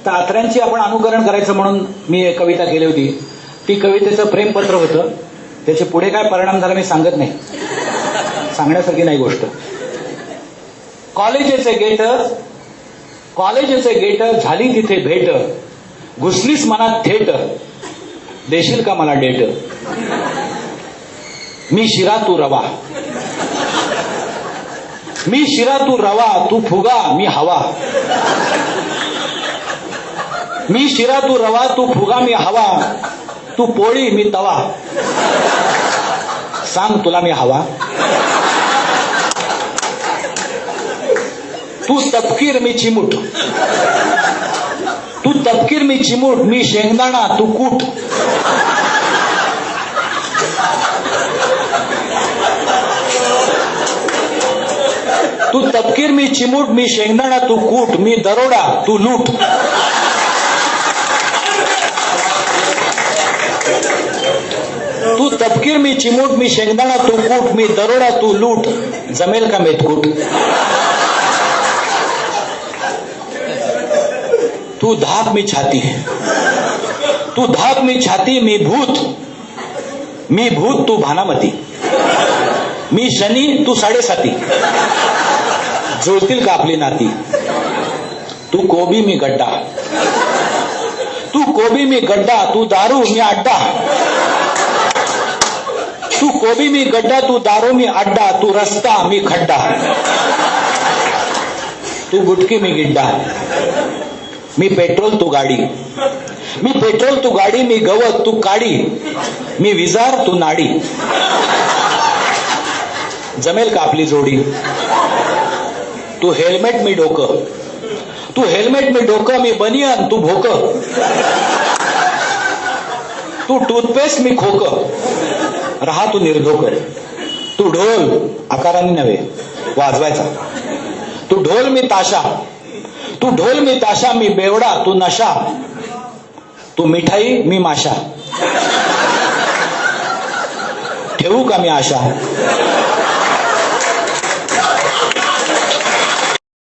तर अत्र्यांची आपण अनुकरण करायचं म्हणून मी एक कविता केली होती. ती कवितेचं प्रेमपत्र होतं. त्याचे पुढे काय परिणाम झाला मी सांगत नाही, सांगण्यासारखी नाही गोष्ट. कॉलेजेचे गेट झाली तिथे भेट, घुसलीस मनात थेट, देशील का मला डेट. मी शिरा तू रवा, मी शिरा तू रवा, तू फुगा मी हवा. मी शिरा तू रवा, तू फुगा मी हवा, तू पोळी मी तवा. सांग तुला मी हवा. तू तपकीर मी चिमूट, तू तपकीर मी चिमूट, मी शेंगदाणा तू कूट. तू तपकीर मी चिमूट, मी शेंगदाणा तू कूट, मी दरोडा तू लूट. तू तपकीर मी चिमूट, मी शेंगदाणा तू कूट, मी दरोडा तू लूट. जमेल का मेतकूट. तू धाक मी छाती, तू धाक मी छाती, मी भूत तू भानामती. मी शनी तू साडेसाती, जुळतील का आपली नाती. तू कोबी मी गड्डा, तू कोबी मी गड्डा, तू दारू मी अड्डा. तू कोबी मी गड्डा, तू दारू मी अड्डा, तू रस्ता मी खड्डा. तू गुटकी मी गिड्डा, मी पेट्रोल तू गाडी. मी पेट्रोल तू गाडी, मी गवत तू काडी, मी विजार तू नाडी. जमेल का आपली जोडी. तू हेल्मेट मी डोकं, तू हेल्मेट मी डोकं, मी बनियन तू भोक. तू टूथपेस्ट मी खोक, रहा तू निर्धोक. तू ढोल आकाराने नव्हे वाजवायचा. तू ढोल मी ताशा, तू ढोल मी ताशा, मी बेवडा तू नशा. तू मिठाई मी माशा, ठेवू का मी आशा.